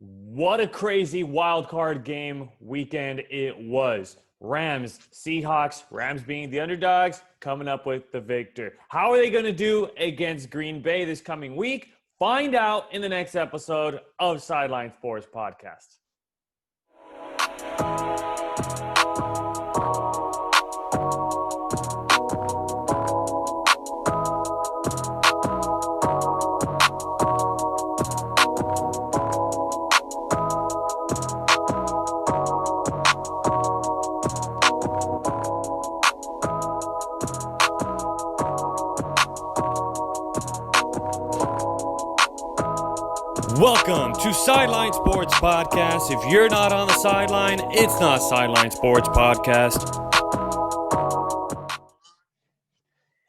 What a crazy wild card game weekend it was. Rams, Seahawks, Rams being the underdogs, coming up with the victor. How are they going to do against Green Bay this coming week? Find out in the next episode of Sideline Sports Podcast. Welcome to Sideline Sports Podcast. If you're not on the sideline, it's not Sideline Sports Podcast.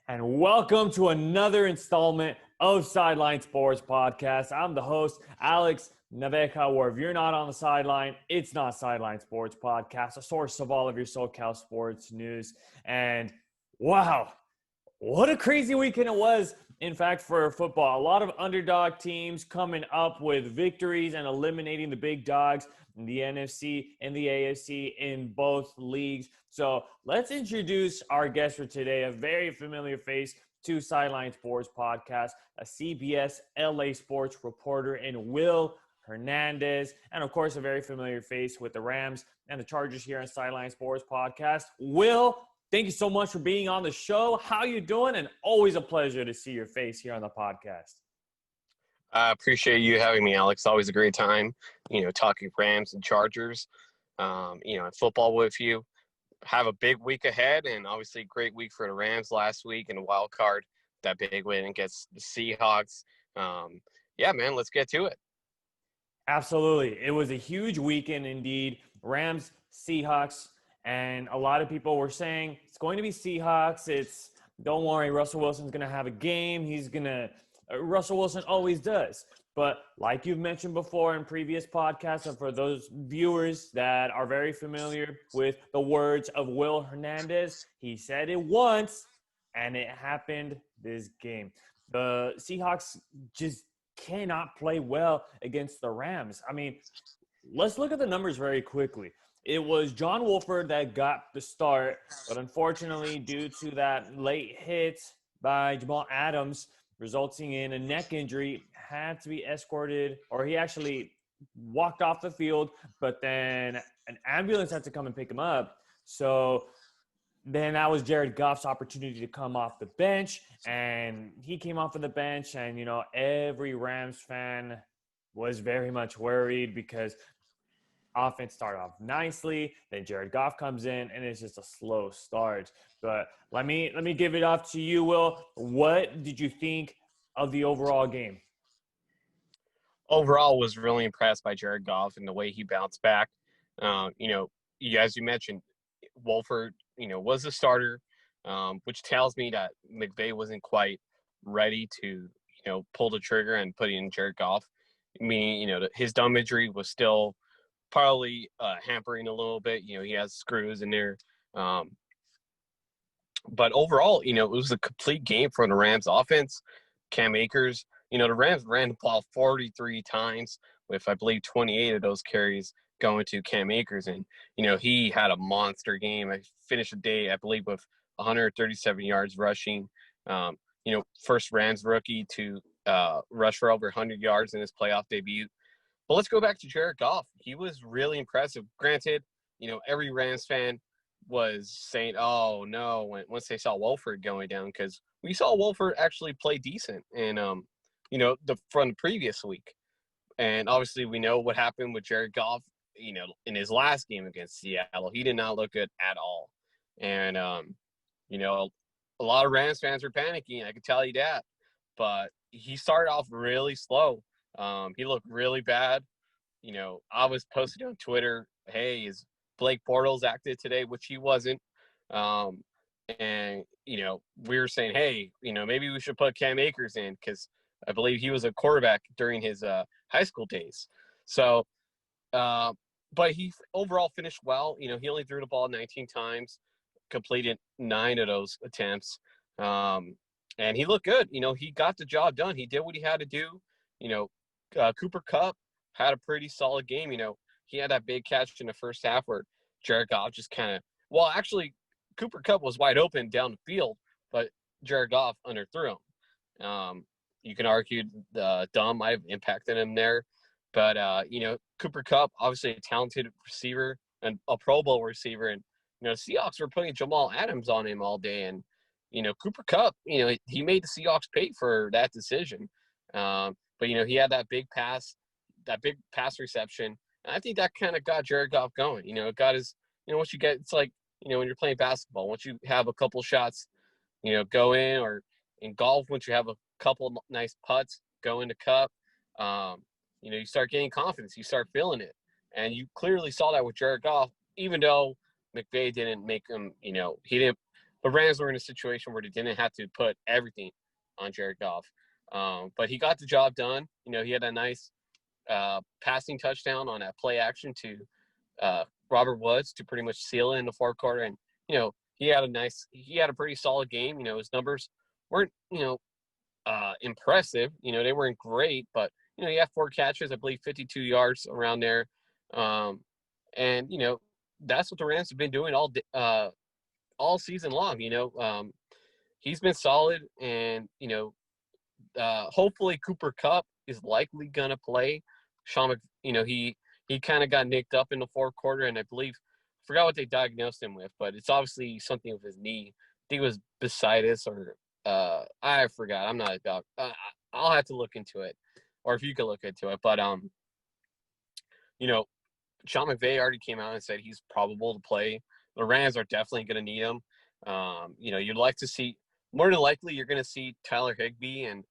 And welcome to another installment of Sideline Sports Podcast. I'm the host, Alex Naveja, where if you're not on the sideline, it's not Sideline Sports Podcast, a source of all of your SoCal sports news. And wow, what a crazy weekend it was. In fact, for football, a lot of underdog teams coming up with victories and eliminating the big dogs in the NFC and the AFC in both leagues. So let's introduce our guest for today, a very familiar face to Sideline Sports Podcast, a CBSLA sports reporter in Will Hernandez, and of course, a very familiar face with the Rams and the Chargers here on Sideline Sports Podcast. Will, thank you so much for being on the show. How you doing? And always a pleasure to see your face here on the podcast. I appreciate you having me, Alex. Always a great time, talking Rams and Chargers, and football with you. Have a big week ahead, and obviously a great week for the Rams last week and a wild card, that big win against the Seahawks. Man, let's get to it. Absolutely. It was a huge weekend indeed. Rams, Seahawks. And a lot of people were saying it's going to be Seahawks. Don't worry, Russell Wilson's going to have a game. Russell Wilson always does. But like you've mentioned before in previous podcasts, and for those viewers that are very familiar with the words of Will Hernandez, he said it once, and it happened this game. The Seahawks just cannot play well against the Rams. I mean, let's look at the numbers very quickly. It was John Wolford that got the start, but unfortunately, due to that late hit by Jamal Adams, resulting in a neck injury, had to be escorted, or he actually walked off the field, but then an ambulance had to come and pick him up. So then that was Jared Goff's opportunity to come off the bench, and he came off of the bench, and, every Rams fan was very much worried because offense started off nicely, then Jared Goff comes in, and it's just a slow start. But let me give it off to you, Will. What did you think of the overall game? Overall, was really impressed by Jared Goff and the way he bounced back. As you mentioned, Wolford, was the starter, which tells me that McVay wasn't quite ready to, pull the trigger and put in Jared Goff. I mean, his thumb injury was still probably hampering a little bit. He has screws in there. But overall, it was a complete game for the Rams offense. Cam Akers, the Rams ran the ball 43 times with, I believe, 28 of those carries going to Cam Akers. And, he had a monster game. I finished the day, I believe, with 137 yards rushing. First Rams rookie to rush for over 100 yards in his playoff debut. But let's go back to Jared Goff. He was really impressive. Granted, every Rams fan was saying, oh, no, once they saw Wolford going down, because we saw Wolford actually play decent and, from the previous week. And obviously we know what happened with Jared Goff, in his last game against Seattle. He did not look good at all. And, a lot of Rams fans were panicking. I can tell you that. But he started off really slow. He looked really bad. I was posting on Twitter, hey, is Blake Bortles active today, which he wasn't. And, we were saying, hey, maybe we should put Cam Akers in because I believe he was a quarterback during his high school days. So, but he overall finished well. He only threw the ball 19 times, completed 9 of those attempts. And he looked good. He got the job done. He did what he had to do. Cooper Kupp had a pretty solid game. He had that big catch in the first half where Jared Goff just kind of – well, actually, Cooper Kupp was wide open down the field, but Jared Goff underthrew him. You can argue the dumb might have impacted him there. But, Cooper Kupp, obviously a talented receiver and a Pro Bowl receiver. And, the Seahawks were putting Jamal Adams on him all day. And, Cooper Kupp, he made the Seahawks pay for that decision. But, he had that big pass reception. And I think that kind of got Jared Goff going. It got his, once you get, it's like, when you're playing basketball, once you have a couple shots, go in, or in golf, once you have a couple nice putts, go into Kupp, you start getting confidence. You start feeling it. And you clearly saw that with Jared Goff, even though McVay didn't make him, the Rams were in a situation where they didn't have to put everything on Jared Goff. But he got the job done. He had a nice passing touchdown on that play action to Robert Woods to pretty much seal it in the fourth quarter. And, he had a pretty solid game. His numbers weren't, impressive. They weren't great, but, he had 4 catches, I believe 52 yards around there. And, that's what the Rams have been doing all season long. He's been solid, and, hopefully Cooper Kupp is likely going to play. Sean, he kind of got nicked up in the fourth quarter, and I forgot what they diagnosed him with, but it's obviously something with his knee. I think it was bursitis, or I forgot. I'm not a doctor. I'll have to look into it, or if you could look into it. But Sean McVay already came out and said he's probable to play. The Rams are definitely going to need him. You'd like to see, more than likely, you're going to see Tyler Higbee and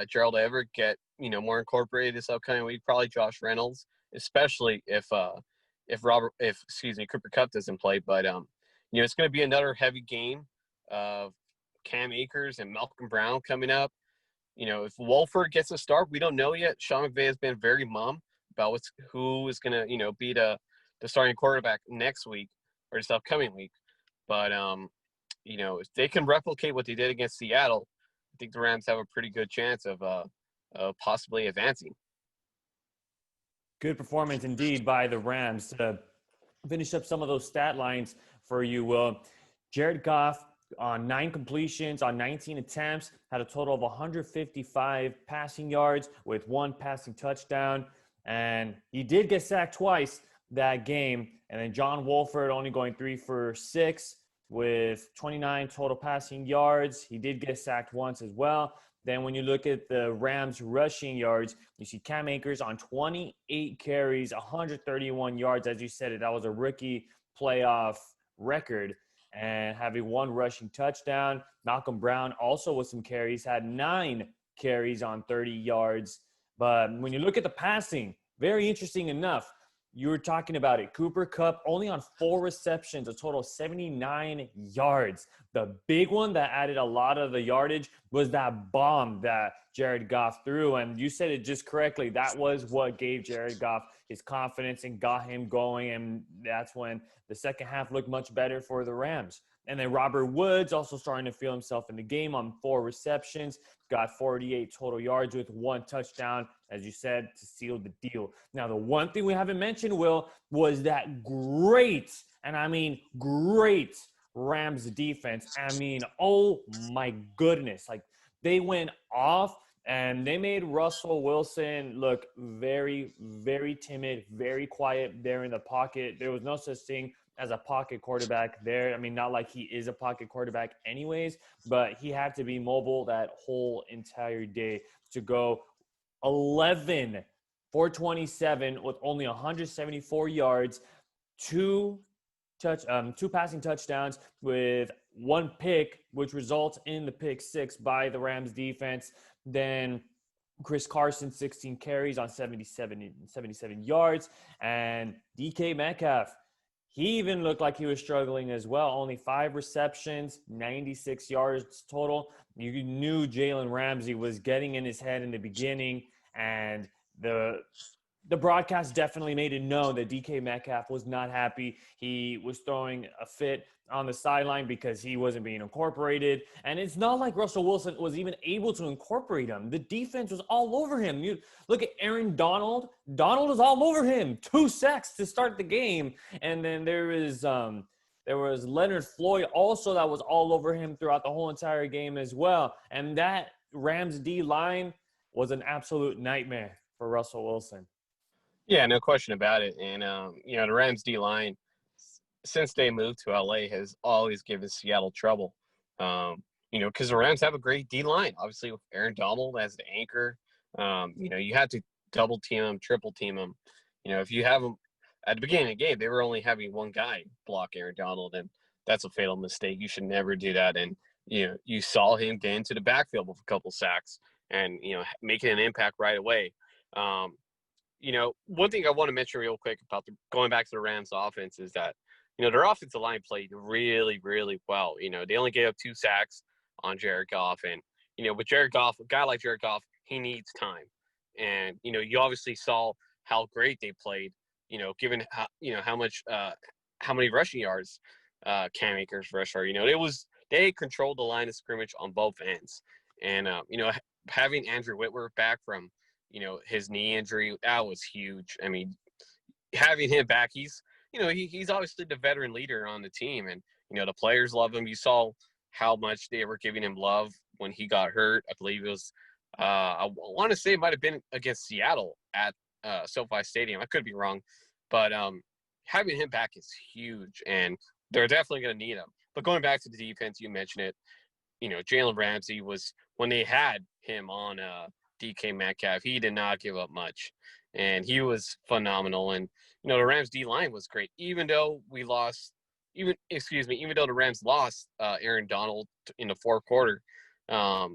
Gerald Everett get, more incorporated this upcoming week. Probably Josh Reynolds, especially if Cooper Kupp doesn't play. But it's going to be another heavy game of Cam Akers and Malcolm Brown coming up. If Wolford gets a start, we don't know yet. Sean McVay has been very mum about who is going to be the starting quarterback next week or this upcoming week. But, if they can replicate what they did against Seattle, I think the Rams have a pretty good chance of possibly advancing. Good performance indeed by the Rams. To finish up some of those stat lines for you, Will, Jared Goff on 9 completions on 19 attempts, had a total of 155 passing yards with 1 passing touchdown. And he did get sacked twice that game. And then John Wolford only going 3 for 6 with 29 total passing yards. He did get sacked once as well. Then when you look at the Rams rushing yards, you see Cam Akers on 28 carries, 131 yards. As you said, that was a rookie playoff record. And having 1 rushing touchdown. Malcolm Brown also with some carries, had 9 carries on 30 yards. But when you look at the passing, very interesting enough, you were talking about it. Cooper Kupp only on 4 receptions, a total of 79 yards. The big one that added a lot of the yardage was that bomb that Jared Goff threw. And you said it just correctly. That was what gave Jared Goff his confidence and got him going. And that's when the second half looked much better for the Rams. And then Robert Woods also starting to feel himself in the game on 4 receptions, got 48 total yards with 1 touchdown, as you said, to seal the deal. Now, the one thing we haven't mentioned, Will, was that great, and I mean great, Rams defense. I mean, oh my goodness. Like, they went off and they made Russell Wilson look very, very timid, very quiet there in the pocket. There was no such thing as a pocket quarterback there. I mean, not like he is a pocket quarterback anyways, but he had to be mobile that whole entire day to go 11 for 27 with only 174 yards, 2 passing touchdowns with 1 pick, which results in the pick 6 by the Rams defense. Then Chris Carson, 16 carries on 77 yards. And DK Metcalf, he even looked like he was struggling as well. Only 5 receptions, 96 yards total. You knew Jalen Ramsey was getting in his head in the beginning, and the the broadcast definitely made it known that DK Metcalf was not happy. He was throwing a fit on the sideline because he wasn't being incorporated. And it's not like Russell Wilson was even able to incorporate him. The defense was all over him. You look at Aaron Donald. Donald was all over him. 2 sacks to start the game. And then there was Leonard Floyd also that was all over him throughout the whole entire game as well. And that Rams D line was an absolute nightmare for Russell Wilson. Yeah, no question about it. And, the Rams D-line, since they moved to LA, has always given Seattle trouble. Because the Rams have a great D-line, obviously with Aaron Donald as the anchor. You have to double team them, triple team them. If you have them at the beginning of the game, they were only having one guy block Aaron Donald, and that's a fatal mistake. You should never do that. And, you saw him get into the backfield with a couple sacks and, making an impact right away. One thing I want to mention real quick about going back to the Rams offense is that, their offensive line played really, really well. They only gave up 2 sacks on Jared Goff. And, with Jared Goff, a guy like Jared Goff, he needs time. And, you obviously saw how great they played, given how many rushing yards Cam Akers rushed for. They controlled the line of scrimmage on both ends. And, having Andrew Whitworth back from, his knee injury, that was huge. I mean, having him back, he's obviously the veteran leader on the team, and, the players love him. You saw how much they were giving him love when he got hurt. I believe it was, I want to say it might have been against Seattle at SoFi Stadium. I could be wrong, but having him back is huge, and they're definitely going to need him. But going back to the defense, you mentioned it, Jalen Ramsey was, when they had him on DK Metcalf, he did not give up much, and he was phenomenal. And the Rams D line was great, even though the Rams lost Aaron Donald in the fourth quarter, or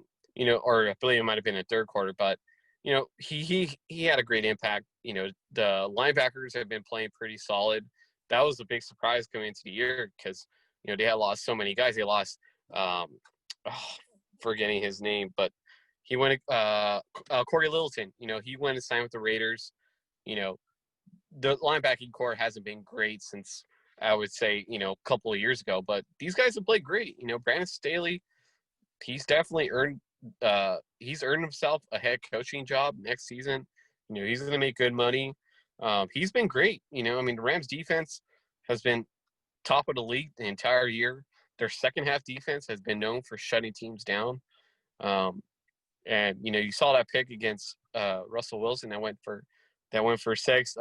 I believe it might have been the third quarter, but he had a great impact. The linebackers have been playing pretty solid. That was a big surprise coming into the year because they had lost so many guys. They lost forgetting his name, but he went Corey Littleton. He went and signed with the Raiders. The linebacking core hasn't been great since, I would say, a couple of years ago. But these guys have played great. Brandon Staley, he's definitely earned himself a head coaching job next season. He's going to make good money. He's been great. The Rams defense has been top of the league the entire year. Their second half defense has been known for shutting teams down. And you saw that pick against Russell Wilson that went for 6.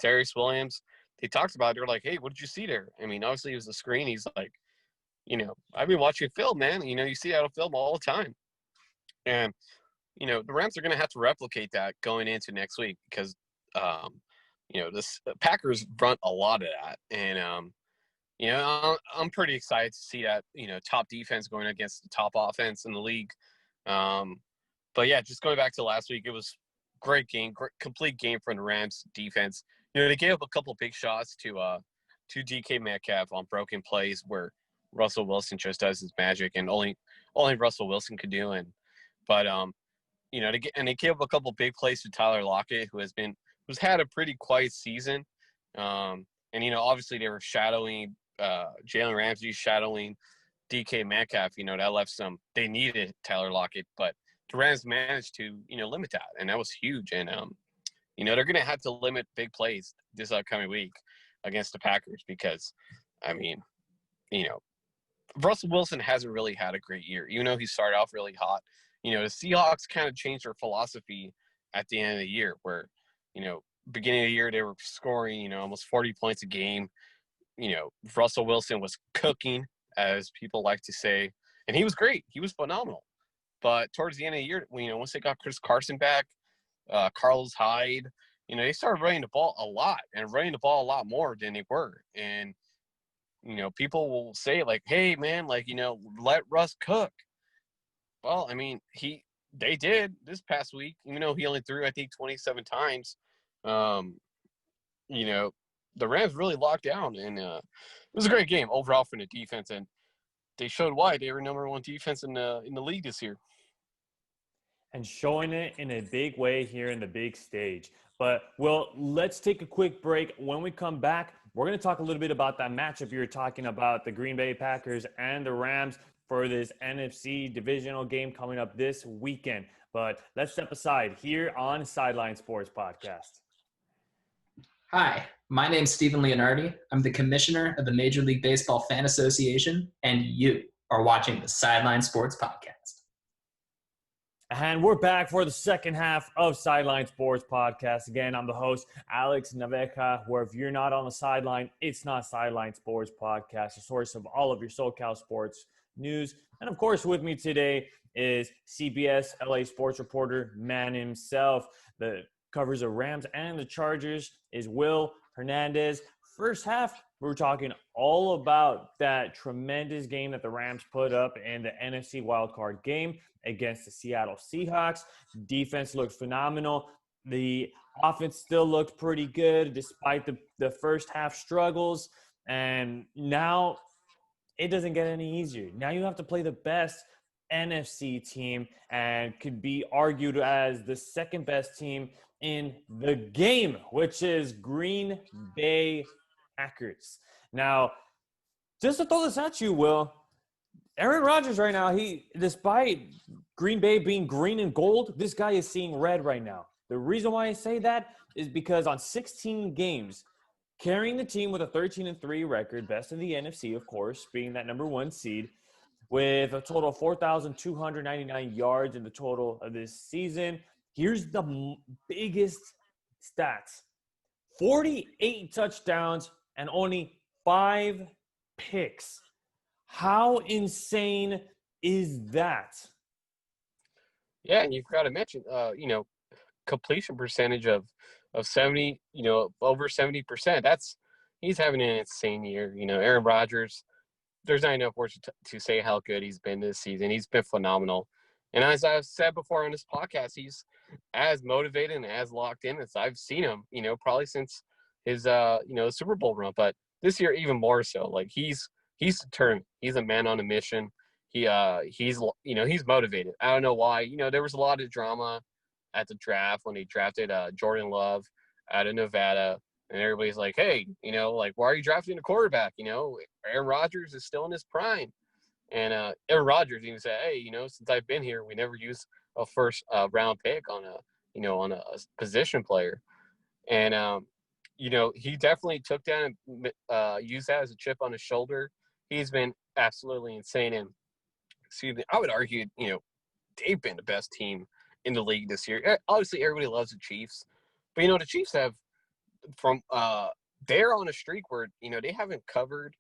Darius Williams, they talked about it. They were like, "Hey, what did you see there?" I mean, obviously it was a screen. He's like, I've been watching film, man. You see that on film all the time. And the Rams are going to have to replicate that going into next week because the Packers run a lot of that. And I'm pretty excited to see that top defense going against the top offense in the league. But yeah, just going back to last week, it was great game, complete game from the Rams defense. They gave up a couple of big shots to DK Metcalf on broken plays where Russell Wilson just does his magic, and only Russell Wilson could do. But they gave up a couple of big plays to Tyler Lockett, who's had a pretty quiet season. Obviously they were shadowing Jalen Ramsey, shadowing DK Metcalf. That left they needed Tyler Lockett, but the Rams managed to, limit that, and that was huge. And, they're going to have to limit big plays this upcoming week against the Packers because, Russell Wilson hasn't really had a great year, even though he started off really hot. The Seahawks kind of changed their philosophy at the end of the year where, beginning of the year they were scoring, almost 40 points a game. Russell Wilson was cooking, as people like to say, and he was great. He was phenomenal. But towards the end of the year, once they got Chris Carson back, Carlos Hyde, they started running the ball a lot more than they were. And, people will say like, hey man, let Russ cook. Well, they did this past week, even though he only threw, I think, 27 times. The Rams really locked down, and it was a great game overall from the defense, and they showed why they were number 1 defense in the league this year. And showing it in a big way here in the big stage. But, well, let's take a quick break. When we come back, we're going to talk a little bit about that matchup you were talking about, the Green Bay Packers and the Rams for this NFC Divisional game coming up this weekend. But let's step aside here on Sideline Sports Podcast. Hi, my name's Stephen Leonardi. I'm the commissioner of the Major League Baseball Fan Association, and you are watching the Sideline Sports Podcast. And we're back for the second half of Sideline Sports Podcast. Again, I'm the host, Alex Naveja, where if you're not on the sideline, it's not Sideline Sports Podcast, the source of all of your SoCal sports news. And, of course, with me today is CBSLA sports reporter, man himself, that covers the Rams and the Chargers, is Will Hernandez. First half, we were talking all about that tremendous game that the Rams put up in the NFC wildcard game against the Seattle Seahawks. Defense looked phenomenal. The offense still looked pretty good despite the first half struggles. And now it doesn't get any easier. Now you have to play the best NFC team and could be argued as the second best team in the game, which is Green Bay Packers. Now, just to throw this at you, Will, Aaron Rodgers right now, despite Green Bay being green and gold, this guy is seeing red right now. The reason why I say that is because on 16 games, carrying the team with a 13-3 record, best in the NFC, of course, being that number one seed, with a total of 4,299 yards in the total of this season. Here's the biggest stats. 48 touchdowns and only 5 picks. How insane is that? Yeah, and you've got to mention, completion percentage of 70, over 70%. He's having an insane year. Aaron Rodgers, there's not enough words to say how good he's been this season. He's been phenomenal. And as I've said before on this podcast, he's as motivated and as locked in as I've seen him, probably since his, Super Bowl run. But this year, even more so. Like, he's determined. He's a man on a mission. He's motivated. I don't know why. There was a lot of drama at the draft when he drafted Jordan Love out of Nevada. And everybody's like, hey, why are you drafting a quarterback? Aaron Rodgers is still in his prime. And Aaron Rodgers even said, hey, since I've been here, we never used a first round pick on a position player. And, he definitely took that and used that as a chip on his shoulder. He's been absolutely insane. And I would argue, they've been the best team in the league this year. Obviously, everybody loves the Chiefs. But, the Chiefs have they're on a streak where, they haven't covered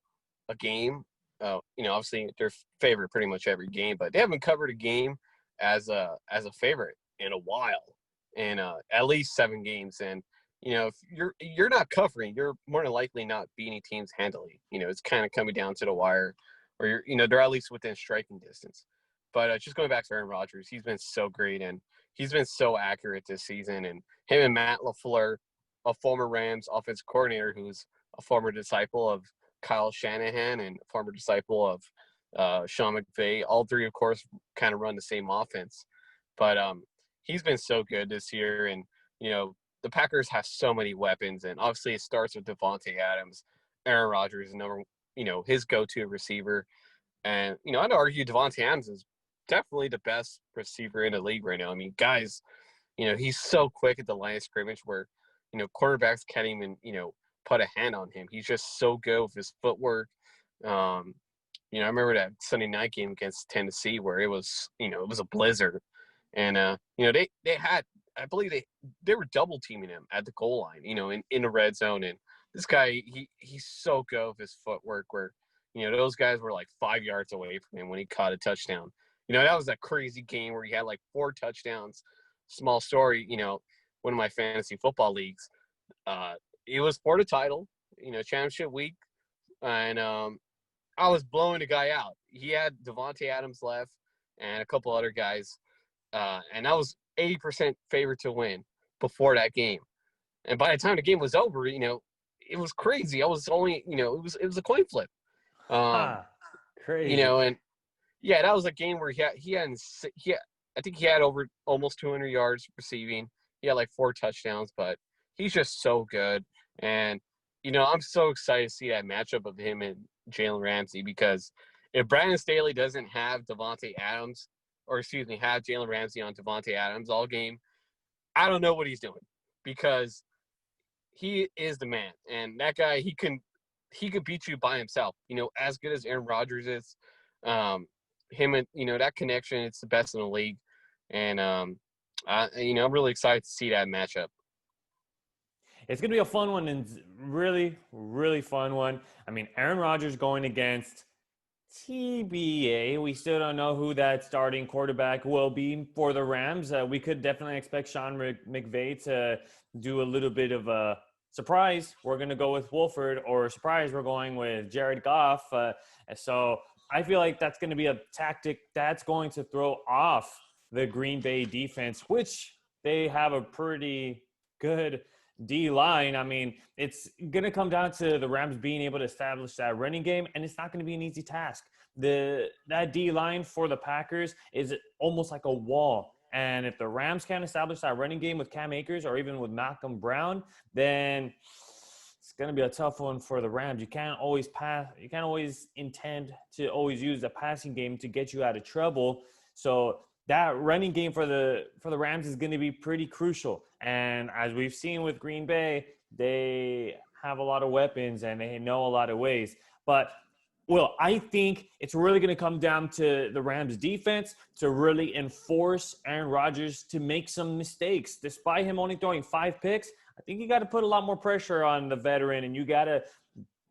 a game. Obviously they're favorite pretty much every game, but they haven't covered a game as a favorite in a while, and at least 7 games. And if you're not covering, you're more than likely not beating teams handily. It's kind of coming down to the wire, or they're at least within striking distance. But just going back to Aaron Rodgers, he's been so great, and he's been so accurate this season. And him and Matt LaFleur, a former Rams offensive coordinator who's a former disciple of Kyle Shanahan and a former disciple of Sean McVay. All three, of course, kind of run the same offense. But he's been so good this year. And, the Packers have so many weapons. And obviously it starts with Devontae Adams. Aaron Rodgers is his go-to receiver. And, I'd argue Devontae Adams is definitely the best receiver in the league right now. I mean, guys, he's so quick at the line of scrimmage where, quarterbacks can't even, put a hand on him. He's just so good with his footwork. I remember that Sunday night game against Tennessee where it was, it was a blizzard. And, they had, I believe they were double teaming him at the goal line, in the red zone. And this guy, he's so good with his footwork where, those guys were like 5 yards away from him when he caught a touchdown. That was a crazy game where he had like 4 touchdowns. Small story, one of my fantasy football leagues, it was for the title, championship week. And I was blowing the guy out. He had Devontae Adams left and a couple other guys. And I was 80% favorite to win before that game. And by the time the game was over, it was crazy. I was only, it was a coin flip. Crazy. And yeah, that was a game where I think he had over almost 200 yards receiving. He had like 4 touchdowns, but he's just so good. And, I'm so excited to see that matchup of him and Jalen Ramsey, because if Brandon Staley doesn't have Devontae Adams, have Jalen Ramsey on Devontae Adams all game, I don't know what he's doing, because he is the man. And that guy, he can beat you by himself, as good as Aaron Rodgers is. Him and, that connection, it's the best in the league. And, I'm really excited to see that matchup. It's going to be a fun one, and really, really fun one. I mean, Aaron Rodgers going against TBA. We still don't know who that starting quarterback will be for the Rams. We could definitely expect Sean McVay to do a little bit of a surprise. We're going to go with Wolford, or surprise, we're going with Jared Goff. So I feel like that's going to be a tactic that's going to throw off the Green Bay defense, which they have a pretty good D-line. I mean, it's going to come down to the Rams being able to establish that running game, and it's not going to be an easy task. That D-line for the Packers is almost like a wall. And if the Rams can't establish that running game with Cam Akers or even with Malcolm Brown, then it's going to be a tough one for the Rams. You can't always pass. You can't always intend to always use the passing game to get you out of trouble. So that running game for the Rams is going to be pretty crucial. And as we've seen with Green Bay, they have a lot of weapons and they know a lot of ways. But, Will, I think it's really going to come down to the Rams defense to really enforce Aaron Rodgers to make some mistakes. Despite him only throwing 5 picks, I think you got to put a lot more pressure on the veteran, and you got to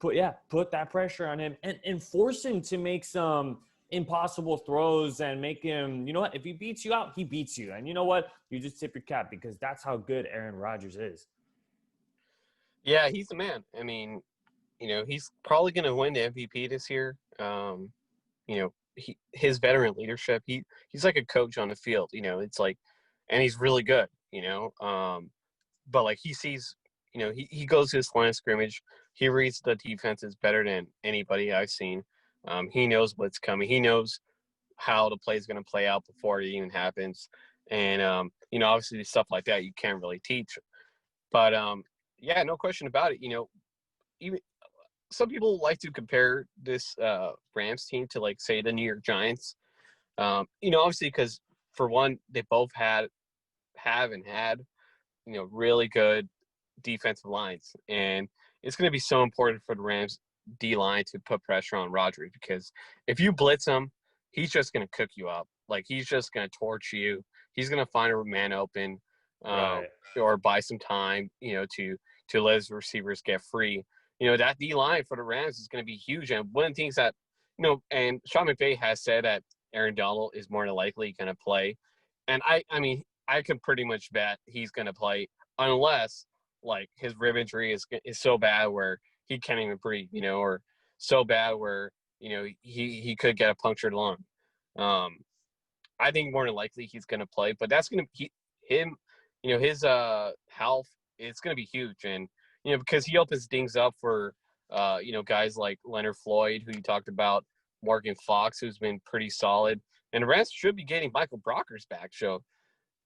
put that pressure on him and force him to make some impossible throws and make him, if he beats you out, he beats you. And you know what? You just tip your cap, because that's how good Aaron Rodgers is. Yeah, he's the man. I mean, he's probably going to win the MVP this year. His veteran leadership, he's like a coach on the field, it's like, and he's really good, but like he sees, he goes to his line of scrimmage. He reads the defenses better than anybody I've seen. He knows what's coming. He knows how the play is going to play out before it even happens. And, obviously stuff like that you can't really teach. But, yeah, no question about it. Even some people like to compare this Rams team to, like, say, the New York Giants. Obviously because, for one, they both have and had, really good defensive lines. And it's going to be so important for the Rams D-line to put pressure on Rodgers, because if you blitz him, he's just going to cook you up. Like, he's just going to torch you. He's going to find a man open, or buy some time, to let his receivers get free. That D-line for the Rams is going to be huge. And one of the things that, and Sean McVay has said that Aaron Donald is more than likely going to play. And I mean, I can pretty much bet he's going to play, unless, like, his rib injury is so bad where he can't even breathe, or so bad where, he could get a punctured lung. I think more than likely he's going to play, but that's going to his health, it's going to be huge. And, because he opens things up for, guys like Leonard Floyd, who you talked about, Morgan Fox, who's been pretty solid. And the Rams should be getting Michael Brockers back. So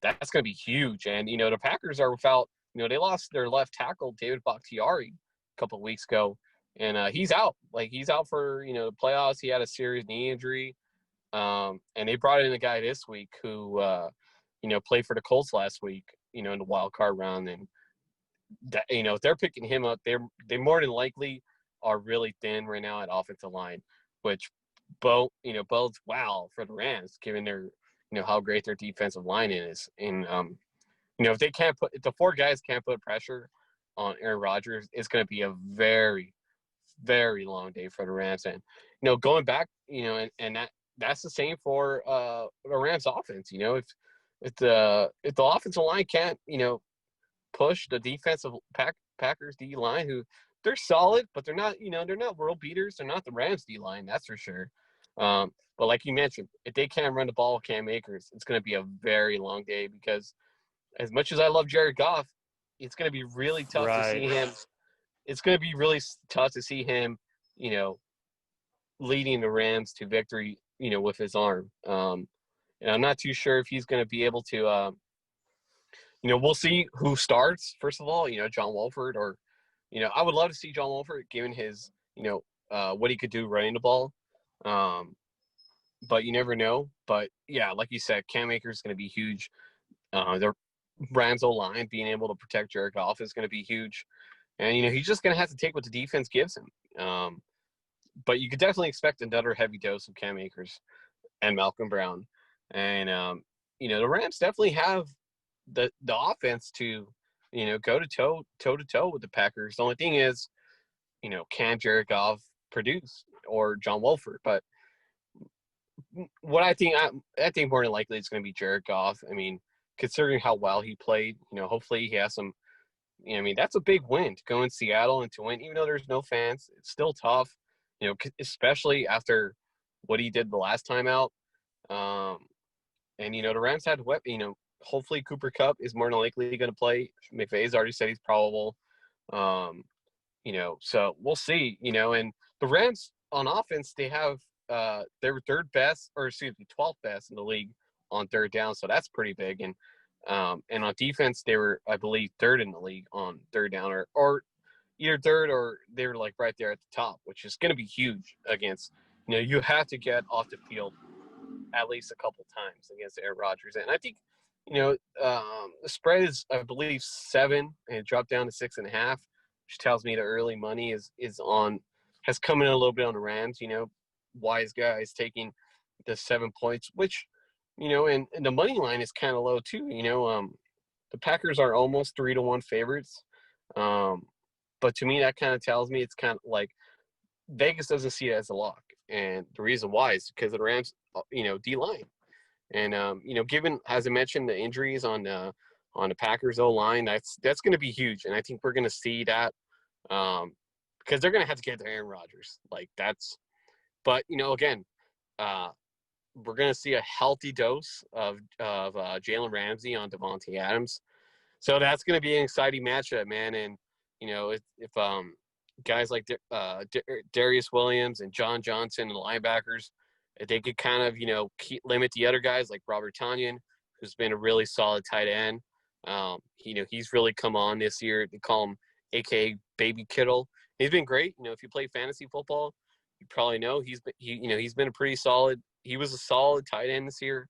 that's going to be huge. And, the Packers are without, they lost their left tackle, David Bakhtiari, a couple of weeks ago, and he's out. Like, he's out for the playoffs. He had a serious knee injury, and they brought in a guy this week who played for the Colts last week, in the wild card round. And that, if they're picking him up, they more than likely are really thin right now at offensive line, which bodes well for the Rams, given their how great their defensive line is. And if the 4 guys can't put pressure on Aaron Rodgers, it's going to be a very, very long day for the Rams. And, going back, and that's the same for the Rams offense. If the offensive line can't, push the defensive Packers D line, who they're solid, but they're not, they're not world beaters. They're not the Rams D line, that's for sure. But like you mentioned, if they can't run the ball with Cam Akers, it's going to be a very long day, because as much as I love Jared Goff, it's going to be really tough to see him. It's going to be really tough to see him, leading the Rams to victory, with his arm. And I'm not too sure if he's going to be able to, we'll see who starts, first of all, John Wolford or, I would love to see John Wolford given his, what he could do running the ball. But you never know. But, yeah, like you said, Cam Akers is going to be huge. Their Rams O-line being able to protect Jared Goff is going to be huge. And, he's just going to have to take what the defense gives him. But you could definitely expect another heavy dose of Cam Akers and Malcolm Brown. And, the Rams definitely have the offense to, go toe-to-toe with the Packers. The only thing is, can Jared Goff produce or John Wolford? But what I think more than likely it's going to be Jared Goff. I mean, considering how well he played, hopefully he has some. That's a big win to go in Seattle and to win, even though there's no fans. It's still tough, especially after what he did the last time out. And the Rams had hopefully Cooper Kupp is more than likely going to play. McVay's already said he's probable. So we'll see. And the Rams on offense, they have they were 12th best in the league on third down, so that's pretty big. And on defense, they were, I believe, third in the league on third down, or either third or they were like right there at the top, which is going to be huge against. You have to get off the field at least a couple times against Aaron Rodgers, and I think the spread is, I believe, 7, and it dropped down to 6.5, which tells me the early money has come in a little bit on the Rams. Wise guys taking the 7 points, which. And the money line is kind of low too. The Packers are almost 3-1 favorites. But to me, that kind of tells me it's kind of like Vegas doesn't see it as a lock. And the reason why is because of the Rams, D-line. And, given, as I mentioned, the injuries on the Packers O-line, that's going to be huge. And I think we're going to see that because they're going to have to get to Aaron Rodgers. But, again, we're going to see a healthy dose of Jalen Ramsey on Devontae Adams. So that's going to be an exciting matchup, man. And, if guys like Darius Williams and John Johnson and the linebackers, if they could kind of, limit the other guys like Robert Tonyan, who's been a really solid tight end. He's really come on this year. They call him AKA Baby Kittle. He's been great. If you play fantasy football, you probably know he's been a pretty solid. He was a solid tight end this year.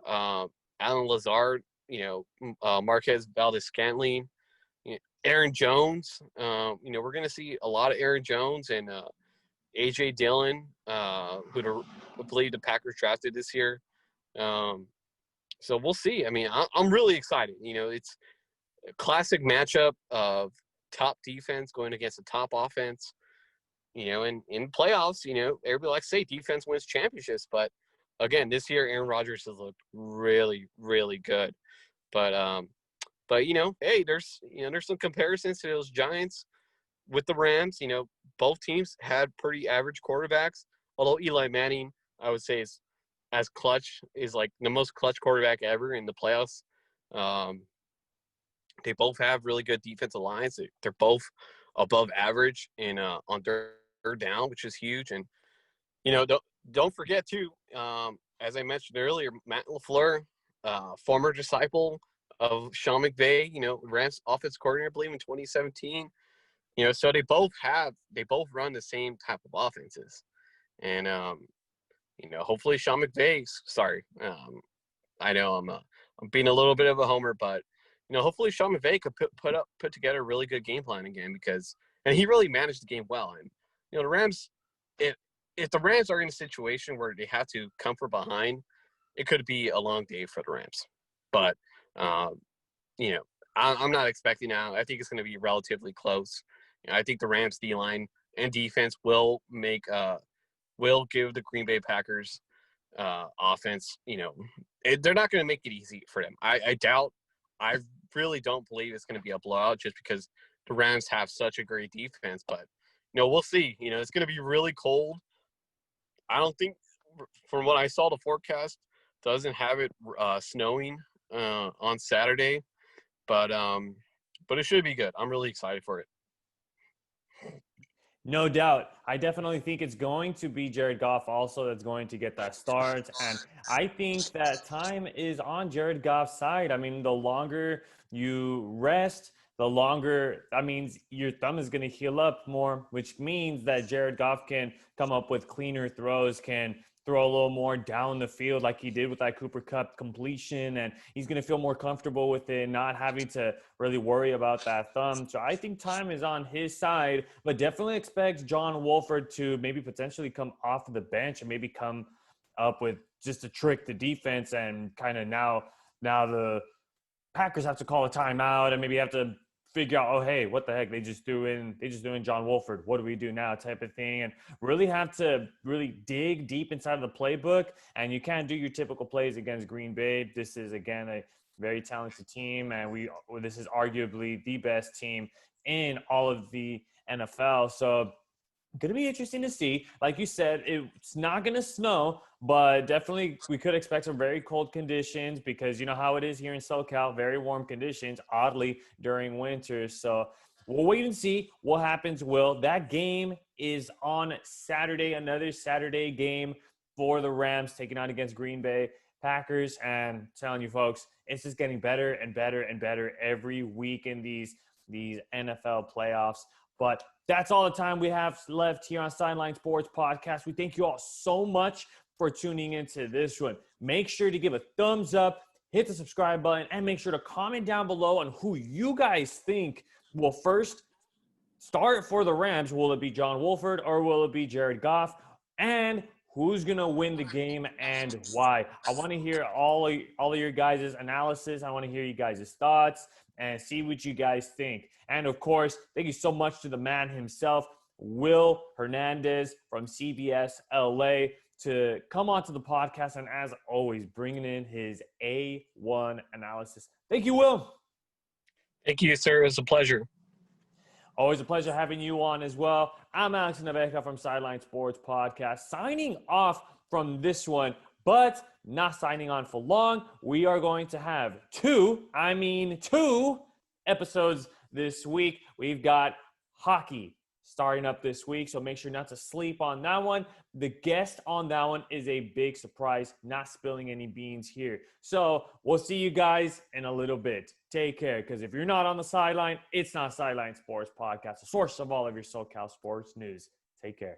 Alan Lazard, Marquez Valdez-Scantling, Aaron Jones. We're going to see a lot of Aaron Jones and A.J. Dillon, who I believe the Packers drafted this year. So we'll see. I mean, I'm really excited. It's a classic matchup of top defense going against a top offense. And in playoffs, everybody likes to say defense wins championships. But, again, this year Aaron Rodgers has looked really, really good. But hey, there's some comparisons to those Giants with the Rams. Both teams had pretty average quarterbacks, although Eli Manning, I would say, is like the most clutch quarterback ever in the playoffs. They both have really good defensive lines. They're both above average on third down, which is huge. And don't forget too, as I mentioned earlier, Matt LaFleur, former disciple of Sean McVay, Rams offense coordinator, I believe, in 2017. So they both run the same type of offenses. And hopefully Sean McVay, I know I'm being a little bit of a homer, but hopefully Sean McVay could put together a really good game plan again, and he really managed the game well. And the Rams, if the Rams are in a situation where they have to come from behind, it could be a long day for the Rams. But I'm not expecting that. I think it's going to be relatively close. I think the Rams D-line and defense will give the Green Bay Packers offense. They're not going to make it easy for them. I really don't believe it's going to be a blowout just because the Rams have such a great defense. But, we'll see. It's going to be really cold. I don't think, from what I saw, the forecast doesn't have it snowing on Saturday. But it should be good. I'm really excited for it. No doubt. I definitely think it's going to be Jared Goff also that's going to get that start. And I think that time is on Jared Goff's side. I mean, the longer you rest, the longer, that means your thumb is going to heal up more, which means that Jared Goff can come up with cleaner throws, can throw a little more down the field like he did with that Cooper Cup completion. And he's going to feel more comfortable with it, not having to really worry about that thumb. So I think time is on his side, but definitely expect John Wolford to maybe potentially come off of the bench and maybe come up with just to trick the defense. And kind of now the Packers have to call a timeout and maybe have to figure out, oh, hey, what the heck? They just threw in John Wolford. What do we do now? Type of thing. And really have to really dig deep inside of the playbook. And you can't do your typical plays against Green Bay. This is, again, a very talented team. And this is arguably the best team in all of the NFL. So going to be interesting to see. Like you said, it's not going to snow, but definitely we could expect some very cold conditions because you know how it is here in SoCal, very warm conditions, oddly, during winter. So we'll wait and see what happens, Will. That game is on Saturday, another Saturday game for the Rams taking on against Green Bay Packers. And I'm telling you, folks, it's just getting better and better and better every week in these NFL playoffs. But that's all the time we have left here on Sideline Sports Podcast. We thank you all so much for tuning into this one. Make sure to give a thumbs up, hit the subscribe button, and make sure to comment down below on who you guys think will first start for the Rams. Will it be John Wolford or will it be Jared Goff? And who's going to win the game and why? I want to hear all of your guys' analysis. I want to hear you guys' thoughts and see what you guys think. And, of course, thank you so much to the man himself, Will Hernandez from CBSLA, to come onto the podcast and, as always, bringing in his A1 analysis. Thank you, Will. Thank you, sir. It was a pleasure. Always a pleasure having you on as well. I'm Alex Naveca from Sideline Sports Podcast, signing off from this one, but not signing on for long. We are going to have two episodes this week. We've got hockey starting up this week, so make sure not to sleep on that one. The guest on that one is a big surprise, not spilling any beans here. So we'll see you guys in a little bit. Take care, because if you're not on the sideline, it's not Sideline Sports Podcast, the source of all of your SoCal sports news. Take care.